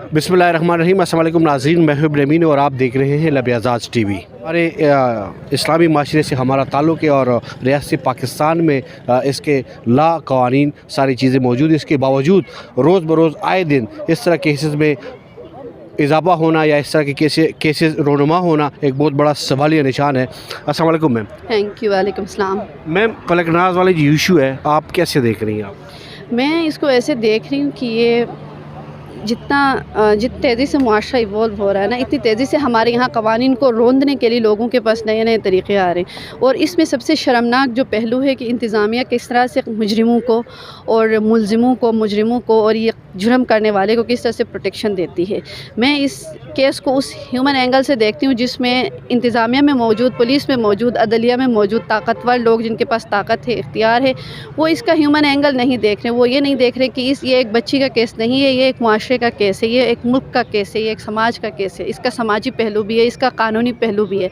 बिस्मिल्लाहिर्रहमानिर्रहीम। अस्सलाम वालेकुम नाज़रीन, मैं हूं अमीन और आप देख रहे हैं लब आज़ाद टीवी। हमारे इस्लामी माशरे से हमारा ताल्लुक़ है और रियासत पाकिस्तान में इसके ला क़वानीन सारी चीज़ें मौजूद हैं। इसके बावजूद रोज़ बरोज़ आए दिन इस तरह केसेस में इजाफा होना या इस तरह के केसेस रोनुमा होना एक बहुत बड़ा सवालिया निशान है। अस्सलाम वालेकुम मैम। Thank you. वालेकुम सलाम। मैम, फलकनाज वाली जो इशू है आप कैसे देख रही हैं? आप मैं इसको ऐसे देख रही हूँ कि ये जितनी तेज़ी से मुआशरा इवॉल्व हो रहा है ना, इतनी तेज़ी से हमारे यहाँ क़वानीन को रोंदने के लिए लोगों के पास नए नए तरीक़े आ रहे हैं। और इसमें सबसे शर्मनाक जो पहलू है कि इंतज़ामिया किस तरह से मुजरिमों को और मुजरिमों को और ये जुर्म करने वाले को किस तरह से प्रोटेक्शन देती है। मैं इस केस को उस ह्यूमन एंगल से देखती हूँ जिसमें इंतज़ामिया में मौजूद, पुलिस में मौजूद, अदलिया में मौजूद ताकतवर लोग जिनके पास ताकत है, इख्तियार है, वो इसका ह्यूमन एंगल नहीं देख रहे। वो ये नहीं देख रहे कि ये एक बच्ची का केस नहीं है, ये एक मुआशरे का केस है, ये एक मुल्क का केस है, ये एक समाज का केस है। इसका समाजी पहलू भी है, इसका कानूनी पहलू भी है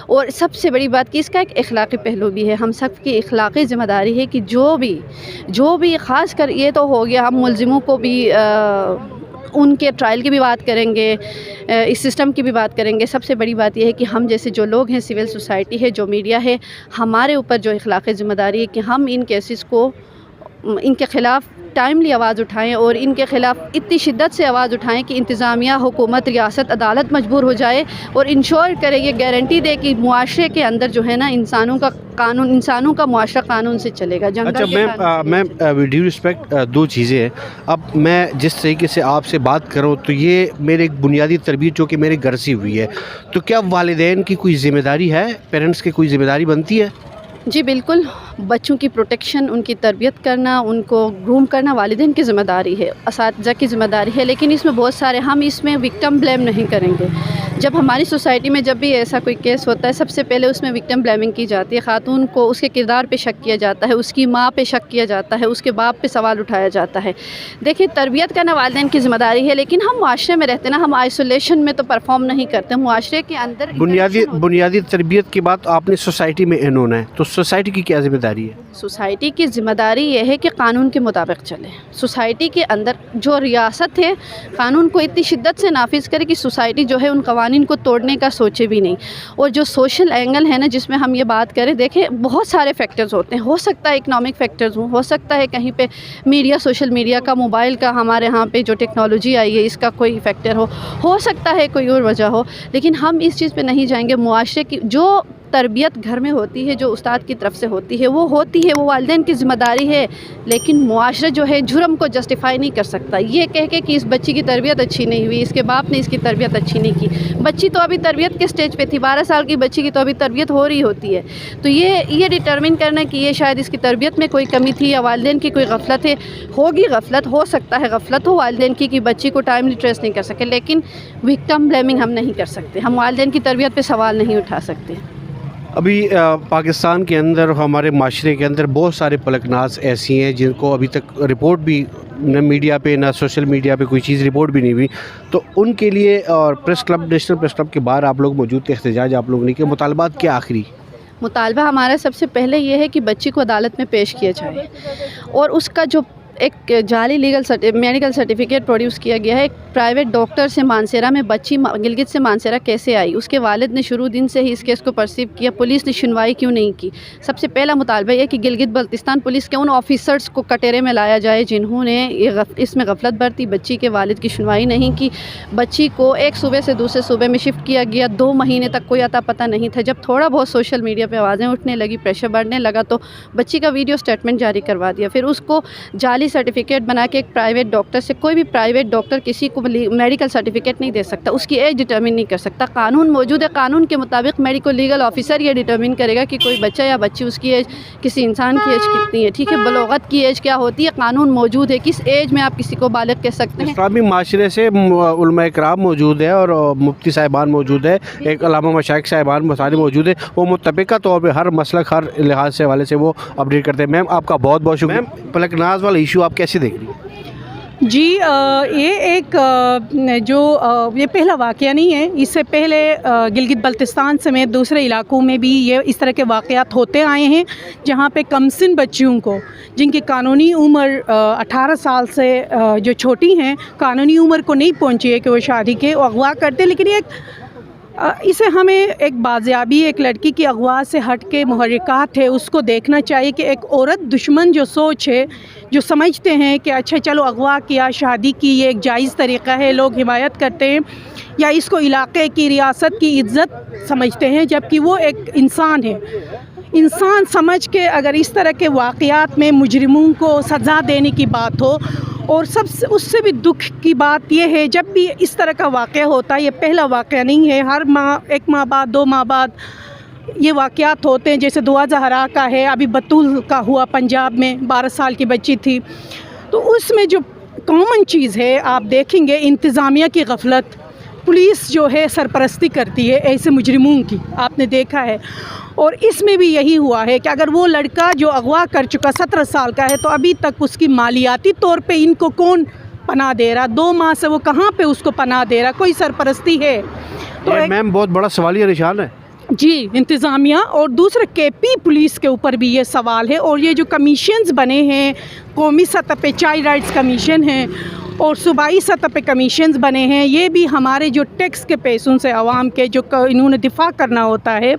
और सबसे बड़ी बात कि इसका एक इखलाकी पहलू भी है। हम सब की इखलाकी ज़िम्मेदारी है कि जो भी ख़ास कर ये तो हो गया, हम मुलजिमों को भी उनके ट्रायल की भी बात करेंगे, इस सिस्टम की भी बात करेंगे। सबसे बड़ी बात यह है कि हम जैसे जो लोग हैं, सिविल सोसाइटी है, जो मीडिया है, हमारे ऊपर जो इखलाकी ज़िम्मेदारी है कि हम इन केसेस को, इनके ख़िलाफ़ टाइमली आवाज़ उठाएं और इनके ख़िलाफ़ इतनी शिद्दत से आवाज़ उठाएं कि इंतज़ामिया, हुकूमत, रियासत, अदालत मजबूर हो जाए और इंश्योर करे, ये गारंटी दे कि मुआशरे के अंदर जो है ना इंसानों का कानून, इंसानों का मुआशरा कानून से चलेगा। अच्छा मैम, विद ड्यू रिस्पेक्ट, दो चीज़ें हैं। अब मैं जिस तरीके से आपसे बात करूँ तो ये मेरे एक बुनियादी तरबियत जो कि मेरे घर से हुई है, तो क्या वालिदैन की कोई ज़िम्मेदारी है, पेरेंट्स की कोई ज़िम्मेदारी बनती है? जी बिल्कुल, बच्चों की प्रोटेक्शन, उनकी तरबियत करना, उनको ग्रूम करना वालिदैन की ज़िम्मेदारी है, असातिज़ा की ज़िम्मेदारी है। लेकिन इसमें बहुत सारे, हम इसमें विक्टिम ब्लेम नहीं करेंगे। जब हमारी सोसाइटी में जब भी ऐसा कोई केस होता है, सबसे पहले उसमें विक्टिम ब्लेमिंग की जाती है। ख़ातून को उसके किरदार पे शक किया जाता है, उसकी माँ पे शक किया जाता है, उसके बाप पे सवाल उठाया जाता है। देखिए, तरबियत करना वालिदैन की ज़िम्मेदारी है, लेकिन हम मुआशरे में रहते ना, हम आइसोलेशन में तो परफॉर्म नहीं करते। मुआशरे के अंदर बुनियादी तरबियत की बात आपने सोसाइटी में इन्होंने है, तो सोसाइटी की क्या ज़िम्मेदारी है? सोसाइटी की ज़िम्मेदारी यह है कि कानून के मुताबिक चले। सोसाइटी के अंदर जो रियासत है, कानून को इतनी शिद्दत से नाफिज करे कि सोसाइटी जो है उन कवानीन को तोड़ने का सोचे भी नहीं। और जो सोशल एंगल है ना, जिसमें हम ये बात करें, देखें बहुत सारे फैक्टर्स होते हैं। हो सकता है इकनॉमिक फैक्टर्स हो सकता है कहीं पे मीडिया, सोशल मीडिया का, मोबाइल का, हमारे यहाँ पे जो टेक्नोलॉजी आई है इसका कोई फैक्टर हो सकता है कोई और वजह हो। लेकिन हम इस चीज़ पे नहीं जाएंगे। मुआशरे की जो तरबियत घर में होती है, जो उस्ताद की तरफ से होती है, वो वालिदैन की ज़िम्मेदारी है। लेकिन मुआशरा जो है जुर्म को जस्टिफाई नहीं कर सकता ये कह के कि इस बच्ची की तरबियत अच्छी नहीं हुई, इसके बाप ने इसकी तरबियत अच्छी नहीं की। बच्ची तो अभी तरबियत के स्टेज पे थी, 12 साल की बच्ची की तो अभी तरबियत हो रही होती है। तो ये डिटर्मिन करना कि ये शायद इसकी तरबियत में कोई कमी थी या वालिदैन की कोई गफलत है, होगी गफलत, हो सकता है गफलत हो वालिदैन की कि बच्ची को टाइमली ट्रेस नहीं कर सके। लेकिन विक्टिम ब्लेमिंग हम नहीं कर सकते, हम वालिदैन की तरबियत पे सवाल नहीं उठा सकते। अभी पाकिस्तान के अंदर, हमारे माशरे के अंदर बहुत सारे फलकनाज ऐसी हैं जिनको अभी तक रिपोर्ट भी न मीडिया पे, ना सोशल मीडिया पे कोई चीज़ रिपोर्ट भी नहीं हुई। तो उनके लिए और press club, national press club के बाहर आप लोग मौजूद थे, एहतजाज आप लोगों ने किया, मुतालबात क्या आखिरी? मुतालबा हमारा सबसे पहले ये है कि बच्ची को अदालत में पेश किया जाए और उसका जो एक जाली मेडिकल सर्टिफिकेट प्रोड्यूस किया गया है एक प्राइवेट डॉक्टर से मानसेरा में, बच्ची गिलगित से मानसेरा कैसे आई, उसके वालिद ने शुरू दिन से ही इस केस को परसीव किया, पुलिस ने सुनवाई क्यों नहीं की। सबसे पहला मुतालबा यह कि गिलगित बल्तिस्तान पुलिस के उन ऑफिसर्स को कटहरे में लाया जाए जिन्होंने इसमें गफलत बरती, बच्ची के वालिद की सुनवाई नहीं की। बच्ची को एक सूबे से दूसरे सूबे में शिफ्ट किया गया, 2 महीने तक कोई अता पता नहीं था। जब थोड़ा बहुत सोशल मीडिया पर आवाज़ें उठने लगी, प्रेशर बढ़ने लगा, तो बच्ची का वीडियो स्टेटमेंट जारी करवा दिया। फिर उसको जाली सर्टिफिकेट बना के एक प्राइवेट डॉक्टर से, कोई भी प्राइवेट डॉक्टर किसी को मेडिकल सर्टिफिकेट नहीं दे सकता, उसकी एज डिटर्मिन नहीं कर सकता। कानून मौजूद है, कानून के मुताबिक मेडिको लीगल ऑफिसर ये डिटर्मिन करेगा कि कोई बच्चा या बच्ची, उसकी एज, किसी इंसान की एज कितनी है। ठीक है, बलोगत की एज क्या होती है, कानून मौजूद है, किस एज में आप किसी को बालिग कह सकते हैं। इस्लामी माशरे से उलमा इकराम मौजूद है और मुफ्ती साहिबान मौजूद है, एक अल्लामा मशाइख साहिबान सारे मौजूद है, वो मुतफ़िक़ा तौर पर हर मसलक, हर लिहाज से वाले से वो अपडेट करते हैं। मैम, आपका बहुत बहुत शुक्रिया। मैम, फलकनाज वाला इशू आप कैसे देख रही हैं? جی یہ ایک جو یہ پہلا واقعہ نہیں ہے، اس سے پہلے گلگت بلتستان سمیت دوسرے علاقوں میں بھی یہ اس طرح کے واقعات ہوتے آئے ہیں، جہاں پہ کم سن بچیوں کو، جن کی قانونی عمر 18 سال سے جو چھوٹی ہیں، قانونی عمر کو نہیں پہنچی ہے کہ وہ شادی کے اغوا کرتے، لیکن اسے ہمیں ایک بازیابی ایک لڑکی کی اغوا سے ہٹ کے محرکات ہے اس کو دیکھنا چاہیے کہ ایک عورت دشمن جو سوچ ہے، جو سمجھتے ہیں کہ اچھا چلو اغوا کیا، شادی کی، یہ ایک جائز طریقہ ہے، لوگ حمایت کرتے ہیں یا اس کو علاقے کی ریاست کی عزت سمجھتے ہیں، جبکہ وہ ایک انسان ہے۔ انسان سمجھ کے اگر اس طرح کے واقعات میں مجرموں کو سزا دینے کی بات ہو، اور اس سے بھی دکھ کی بات یہ ہے جب بھی اس طرح کا واقعہ ہوتا ہے، یہ پہلا واقعہ نہیں ہے، ہر ماہ 1 ماہ بعد 2 ماہ بعد یہ واقعات ہوتے ہیں، جیسے دعا زہرا کا ہے، ابھی بطول کا ہوا پنجاب میں، 12 سال کی بچی تھی۔ تو اس میں جو کامن چیز ہے آپ دیکھیں گے، انتظامیہ کی غفلت، پولیس جو ہے سرپرستی کرتی ہے ایسے مجرموں کی، آپ نے دیکھا ہے۔ اور اس میں بھی یہی ہوا ہے کہ اگر وہ لڑکا جو اغوا کر چکا 17 سال کا ہے تو ابھی تک اس کی مالیاتی طور پہ ان کو کون پناہ دے رہا؟ 2 ماہ سے وہ کہاں پہ اس کو پناہ دے رہا؟ کوئی سرپرستی ہے؟ تو میم بہت بڑا سوالیہ نشان ہے جی انتظامیہ، اور دوسرا کے پی پولیس کے اوپر بھی یہ سوال ہے۔ اور یہ جو کمیشنز بنے ہیں، قومی سطح پہ چائلڈ رائٹس کمیشن ہیں اور صوبائی سطح پہ کمیشنز بنے ہیں، یہ بھی ہمارے جو ٹیکس کے پیسوں سے عوام کے جو انہوں نے دفاع کرنا ہوتا ہے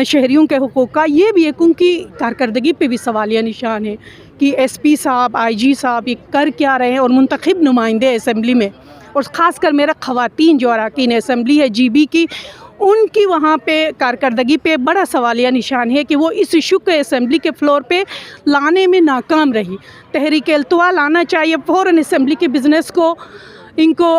شہریوں کے حقوق کا، یہ بھی ایک ان کی کارکردگی پہ بھی سوالیہ نشان ہے کہ ایس پی صاحب، آئی جی صاحب یہ کر کیا رہے ہیں، اور منتخب نمائندے اسمبلی میں، اور خاص کر میرا خواتین جو اراکین اسمبلی ہے جی بی کی، ان کی وہاں پہ کارکردگی پہ بڑا سوالیہ نشان ہے کہ وہ اس ایشو کے اسمبلی کے فلور پہ لانے میں ناکام رہی۔ تحریک التوا لانا چاہیے، فوراً اسمبلی کے بزنس کو ان کو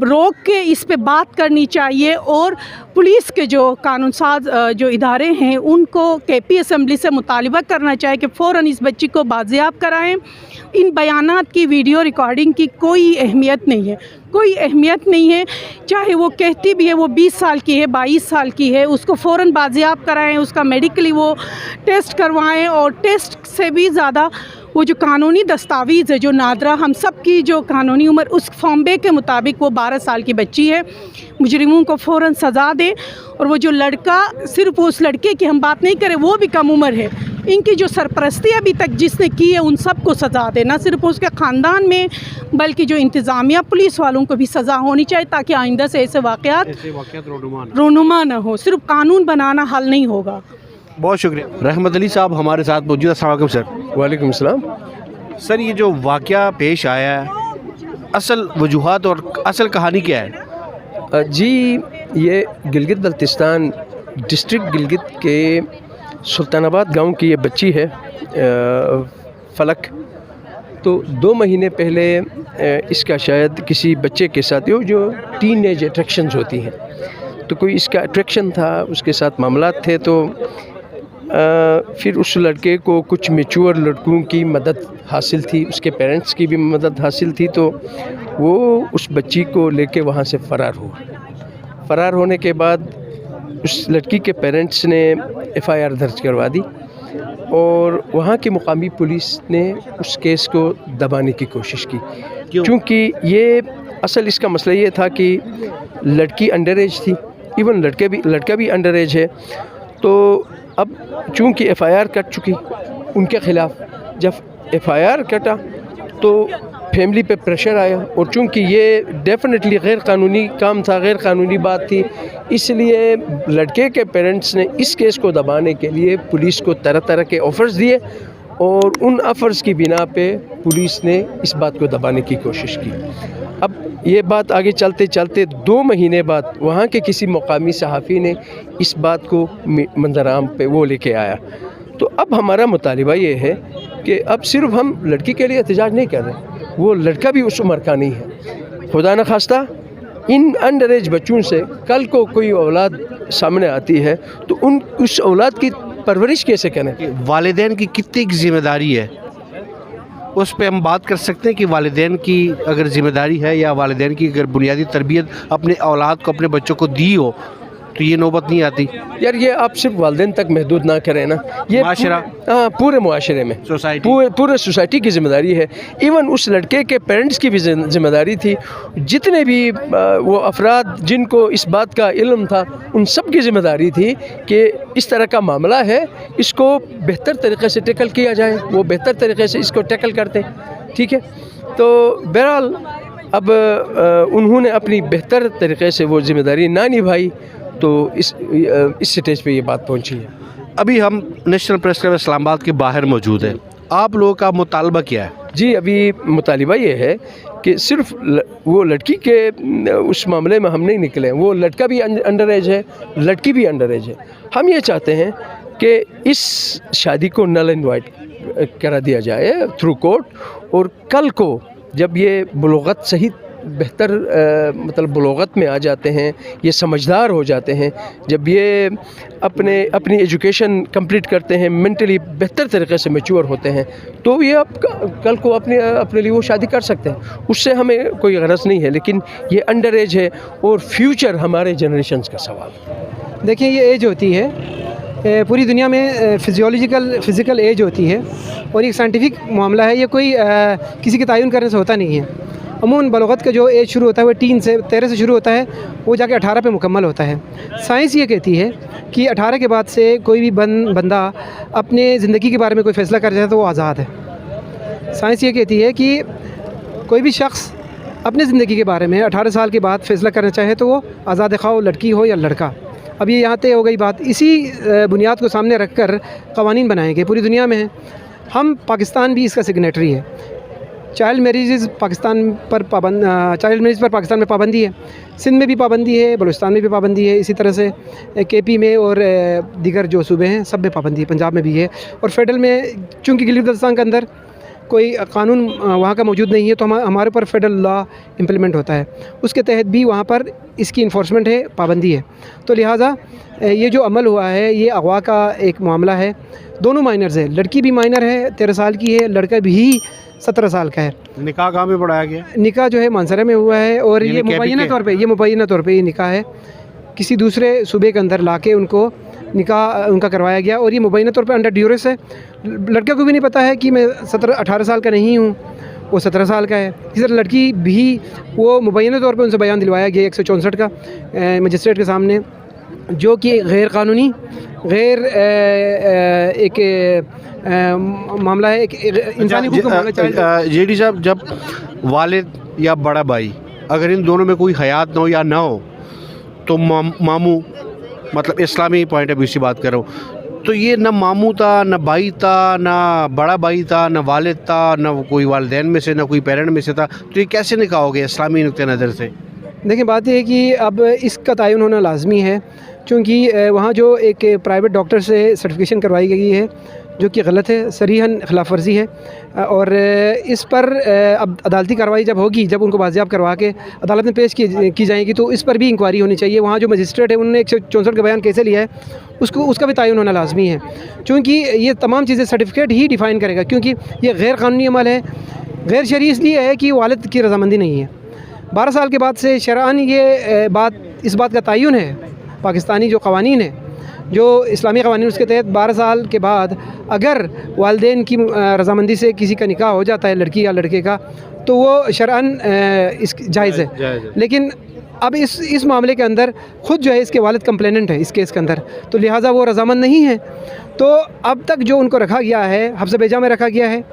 روک کے اس پہ بات کرنی چاہیے، اور پولیس کے جو قانون ساز جو ادارے ہیں ان کو کے پی اسمبلی سے مطالبہ کرنا چاہیے کہ فوراً اس بچی کو بازیاب کرائیں۔ ان بیانات کی ویڈیو ریکارڈنگ کی کوئی اہمیت نہیں ہے، کوئی اہمیت نہیں ہے، چاہے وہ کہتی بھی ہے وہ 20 سال کی ہے، 22 سال کی ہے، اس کو فوراً بازیاب کرائیں، اس کا میڈیکلی وہ ٹیسٹ کروائیں، اور ٹیسٹ سے بھی زیادہ وہ جو قانونی دستاویز ہے جو نادرہ، ہم سب کی جو قانونی عمر اس فارم بے کے مطابق وہ 12 سال کی بچی ہے، مجرموں کو فوراً سزا دے۔ اور وہ جو لڑکا، صرف اس لڑکے کی ہم بات نہیں کریں، وہ بھی کم عمر ہے، ان کی جو سرپرستی ابھی تک جس نے کی ہے ان سب کو سزا دے، نہ صرف اس کے خاندان میں بلکہ جو انتظامیہ پولیس والوں کو بھی سزا ہونی چاہیے، تاکہ آئندہ سے ایسے واقعات رونما نہ ہو۔ صرف قانون بنانا حل نہیں ہوگا۔ بہت شکریہ۔ رحمت علی صاحب ہمارے ساتھ موجود ہیں۔ السلام علیکم سر۔ وعلیکم السلام۔ سر یہ جو واقعہ پیش آیا ہے، اصل وجوہات اور اصل کہانی کیا ہے؟ جی یہ گلگت بلتستان ڈسٹرکٹ گلگت کے سلطان آباد گاؤں کی یہ بچی ہے فلک، تو 2 مہینے پہلے اس کا شاید کسی بچے کے ساتھ جو ٹین ایج اٹریکشنز ہوتی ہیں، تو کوئی اس کا اٹریکشن تھا، اس کے ساتھ معاملات تھے، تو پھر اس لڑکے کو کچھ میچور لڑکوں کی مدد حاصل تھی، اس کے پیرنٹس کی بھی مدد حاصل تھی، تو وہ اس بچی کو لے کے وہاں سے فرار ہوا۔ فرار ہونے کے بعد اس لڑکی کے پیرنٹس نے FIR درج کروا دی، اور وہاں کی مقامی پولیس نے اس کیس کو دبانے کی کوشش کی، چونکہ یہ اصل اس کا مسئلہ یہ تھا کہ لڑکی انڈر ایج تھی، ایون لڑکا بھی انڈر ایج ہے، تو اب چونکہ FIR کٹ چکی ان کے خلاف، جب FIR کٹا تو فیملی پہ پریشر آیا، اور چونکہ یہ ڈیفینیٹلی غیر قانونی کام تھا، غیر قانونی بات تھی، اس لیے لڑکے کے پیرنٹس نے اس کیس کو دبانے کے لیے پولیس کو طرح طرح کے آفرز دیے، اور ان آفرز کی بنا پہ پولیس نے اس بات کو دبانے کی کوشش کی۔ اب یہ بات آگے چلتے چلتے 2 مہینے بعد وہاں کے کسی مقامی صحافی نے اس بات کو منظر عام پہ وہ لے کے آیا، تو اب ہمارا مطالبہ یہ ہے کہ اب صرف ہم لڑکی کے لیے احتجاج نہیں کر رہے، وہ لڑکا بھی اس عمر کا نہیں ہے۔ خدا نخواستہ ان انڈر ایج بچوں سے کل کو کوئی اولاد سامنے آتی ہے تو اس اولاد کی پرورش کیسے کریں؟ والدین کی کتنی ذمہ داری ہے، اس پہ ہم بات کر سکتے ہیں کہ والدین کی اگر ذمہ داری ہے، یا والدین کی اگر بنیادی تربیت اپنے اولاد کو، اپنے بچوں کو دی ہو، तो ये नौबत नहीं आती यार ये आप सिर्फ वालिदैन तक महदूद ना करें ना, ये माशरा? हाँ, पूरे मुआशरे में, सोसाइटी? पूरे सोसाइटी की ज़िम्मेदारी है। इवन उस लड़के के पेरेंट्स की भी ज़िम्मेदारी थी। जितने भी वो अफराद जिनको इस बात का इल्म था, उन सब की ज़िम्मेदारी थी कि इस तरह का मामला है, इसको बेहतर तरीके से टैकल किया जाए। वो बेहतर तरीके से इसको टैकल करते, ठीक है। तो बहरहाल अब उन्होंने अपनी बेहतर तरीके से वो ज़िम्मेदारी ना निभाई, तो इस स्टेज पे ये बात पहुंची है। अभी हम नेशनल प्रेस क्लब इस्लामाबाद के बाहर मौजूद हैं, आप लोगों का मुतालबा क्या है? जी, अभी मुतालिबा ये है कि सिर्फ वो लड़की के उस मामले में हम नहीं निकले, वो लड़का भी अंडर एज है, लड़की भी अंडर एज है। हम ये चाहते हैं कि इस शादी को नल एंड वाइट करा दिया जाए थ्रू कोर्ट, और कल को जब ये बुलुगत सही बेहतर मतलब बुलुगत में आ जाते हैं, ये समझदार हो जाते हैं, जब ये अपनी एजुकेशन कंप्लीट करते हैं, मेंटली बेहतर तरीके से मैच्योर होते हैं, तो ये अब कल को अपने लिए वो शादी कर सकते हैं। उससे हमें कोई गरज नहीं है, लेकिन ये अंडर एज है और फ्यूचर हमारे जनरेशन्स का सवाल। देखिए, ये एज होती है पूरी दुनिया में फ़िज़िकल एज होती है, और एक साइंटिफिक मामला है, ये कोई किसी के तयन करने से होता नहीं है। अमूमन बलूगत का जो एज शुरू होता है वो 13 से शुरू होता है, वो जाके 18 पे मुकम्मल होता है। साइंस ये कहती है कि 18 के बाद से कोई भी बंदा अपने ज़िंदगी के बारे में कोई फ़ैसला कर जाए तो वो आज़ाद है। साइंस ये कहती है कि कोई भी शख्स अपने ज़िंदगी के बारे में 18 साल के बाद फ़ैसला करना चाहे तो वो आज़ाद ख़्वाह वो लड़की हो या लड़का। अब ये यहाँ तय हो गई बात, इसी बुनियाद को सामने रख कर क़वानीन बनाए गए, पूरी दुनिया में हैं। हम पाकिस्तान भी इसका सिग्नेटरी है। चाइल्ड मैरिज पर पाकिस्तान में पाबंदी है, सिंध में भी पाबंदी है, बलूचिस्तान में भी पाबंदी है, इसी तरह से केपी में और दीगर जो सूबे हैं सब में पाबंदी है, पंजाब में भी है। और फेडरल में चूँकि गिलगित बल्तिस्तान के अंदर कोई कानून वहाँ का मौजूद नहीं है, तो हमारे ऊपर फेडरल लॉ इम्प्लीमेंट होता है, उसके तहत भी वहाँ पर इसकी इन्फोर्समेंट है, पाबंदी है। तो लिहाजा ये जो अमल हुआ है ये अगवा का एक मामला है। दोनों माइनर्स है, लड़की भी माइनर है 13 साल की है, लड़का भी 17 साल का है। निकाह कहाँ पे पढ़ाया गया? निकाह जो है मानसरे में हुआ है, और ये मुबैना तौर पे ये निकाह है, किसी दूसरे सूबे के अंदर लाके उनको निकाह उनका करवाया गया, और ये मुबैना तौर पे अंडर ड्यूरेस है। लड़के को भी नहीं पता है कि मैं 18 साल का नहीं हूँ, वो 17 साल का है। इसी तरह लड़की भी वो मुबैना तौर पे उनसे बयान दिलवाया गया 164 का मजिस्ट्रेट के सामने, जो कि गैर कानूनी एक मामला है, एक इंसानी हुकूक का मामला है। जेडी साहब, जब वालिद या बड़ा भाई अगर इन दोनों में कोई हयात ना हो या ना हो, तो मामू मतलब इस्लामी पॉइंट ऑफ व्यू से बात कर रहा हूँ, तो ये ना मामू था, ना भाई था, ना बड़ा भाई था, ना वालिद था, ना कोई वालिदैन में से, ना कोई पेरेंट में से था, तो ये कैसे निकाह हो गया इस्लामी नुक्ते नज़र से? देखिए, बात यह है कि अब इसका तयन होना लाजमी है, क्योंकि वहाँ जो एक प्राइवेट डॉक्टर से सर्टिफिकेशन करवाई गई है जो कि गलत है, सरीहन खिलाफ वर्जी है, और इस पर अब अदालती कार्रवाई जब होगी, जब उनको बाजियाब करवा के अदालत में पेश की जाएगी, तो इस पर भी इंक्वायरी होनी चाहिए। वहाँ जो मजिस्ट्रेट है उन्होंने 164 का बयान कैसे लिया है उसका भी तयन होना लाजमी है, क्योंकि ये तमाम चीज़ें सर्टिफिकेट ही डिफ़ाइन करेगा, क्योंकि ये गैर कानूनी अमल है। गैर शरई इसलिए है कि वालिद की रजामंदी नहीं है। 12 साल के बाद से शरअन ये इस बात का तयन है, पाकिस्तानी जो क़वानीन है, जो इस्लामी क़वानीन, उसके तहत 12 साल के बाद अगर वालिदैन की रजामंदी से किसी का निकाह हो जाता है, लड़की या लड़के का, तो वो शरअन इस जायज़ है। लेकिन अब इस मामले के अंदर ख़ुद जो है इसके वालिद कंप्लेनेंट है इस केस के अंदर, तो लिहाजा वो रजामंद नहीं है। तो अब तक जो उनको रखा गया है, हब्स बेजा में रखा गया है,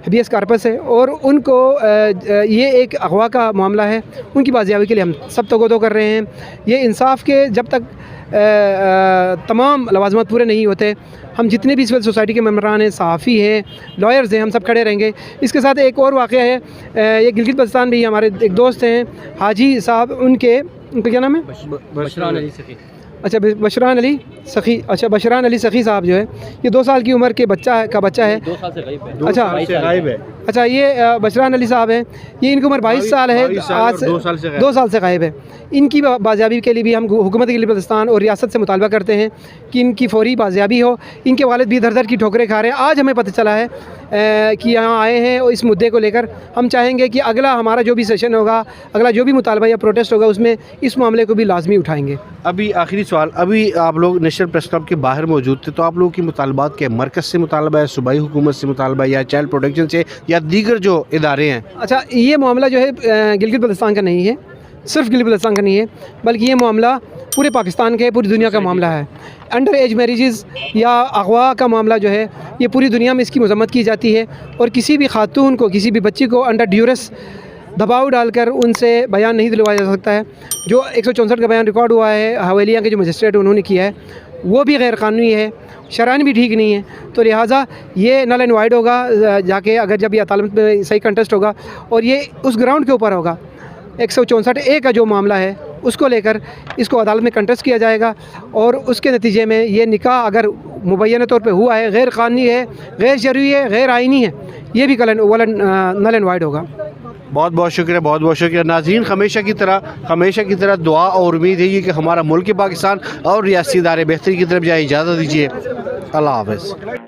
हबियस कार्पस है, और उनको ये एक अगवा का मामला है, उनकी बाजियाबी के लिए हम सब तगोदो कर रहे हैं। ये इंसाफ के जब तक तमाम लवाजमत पूरे नहीं होते, हम जितने भी सिविल सोसाइटी के मेम्बरान हैं, सहाफ़ी हैं, लॉयर्स हैं, हम सब खड़े रहेंगे। इसके साथ एक और वाक़या है, ये गिलगित बल्तिस्तान भी हमारे एक दोस्त हैं हाजी साहब, उनका क्या नाम है? बशरान अली सखी। अच्छा, बशरान अली सखी। अच्छा, बशरान अली सखी साहब जो है, ये 2 साल की उम्र के बच्चा है, 2 साल से गायब है। अच्छा, गायब है। अच्छा, ये बशरान अली साहब हैं, ये इनकी उम्र 22 साल है, 22 साल आज और 2 साल से गायब। 2 साल से गायब है। इनकी बाजियाबी के लिए भी हम हुकूमत गिलगित बल्तिस्तान और रियासत से मुतालबा करते हैं कि इनकी फौरी बाजियाबी हो। इनके वालिद भी दर दर की ठोकरें खा रहे हैं। आज हमें पता चला है कि यहाँ आए हैं और इस मुद्दे को लेकर हम चाहेंगे कि अगला हमारा जो भी सेशन होगा, अगला जो भी मुतालबा या प्रोटेस्ट होगा, उसमें इस मामले को भी लाजमी उठाएंगे। अभी आखिरी सवाल, अभी आप लोग नेशनल प्रेस क्लब के बाहर मौजूद थे, तो आप लोगों की मुतालबात के मरकज़ से मुतालबा है, सूबाई हुकूमत से मुतालबा है, या चाइल्ड प्रोटेक्शन से, या दीगर जो इदारे हैं? अच्छा, ये मामला जो है गिलगित बल्तिस्तान का नहीं है, सिर्फ गिलगित बल्तिस्तान का नहीं है, बल्कि ये मामला पूरे पाकिस्तान के, पूरी दुनिया का मामला है। अंडर एज मैरिजेस या अगवा का मामला जो है, ये पूरी दुनिया में इसकी मजम्मत की जाती है, और किसी भी खातून को, किसी भी बच्ची को अंडर ड्यूरस दबाव डालकर उनसे बयान नहीं दिलवाया जा सकता है। जो 164 का बयान रिकॉर्ड हुआ है, हवेलियाँ के जो मजिस्ट्रेट उन्होंने किया है, वो भी गैर कानूनी है, शरअन भी ठीक नहीं है। तो लिहाजा ये नल एंड वाइड होगा जाके, अगर जब ये अदालत में सही कंटेस्ट होगा, और ये उस ग्राउंड के ऊपर होगा। 164A का जो मामला है, उसको लेकर इसको अदालत में कंटेस्ट किया जाएगा, और उसके नतीजे में ये निकाह अगर मुबैना तौर पे हुआ है, गैर कानूनी है, गैर शरई है, गैर आइनी है, ये भी नल एंड वाइड होगा। बहुत बहुत शुक्रिया, बहुत बहुत शुक्रिया। नाज़रीन, हमेशा की तरह दुआ और उम्मीद है कि हमारा मुल्क पाकिस्तान और रियासी इदारे बेहतरी की तरफ जाए। इजाज़त दीजिए, अल्लाह हाफ़िज़।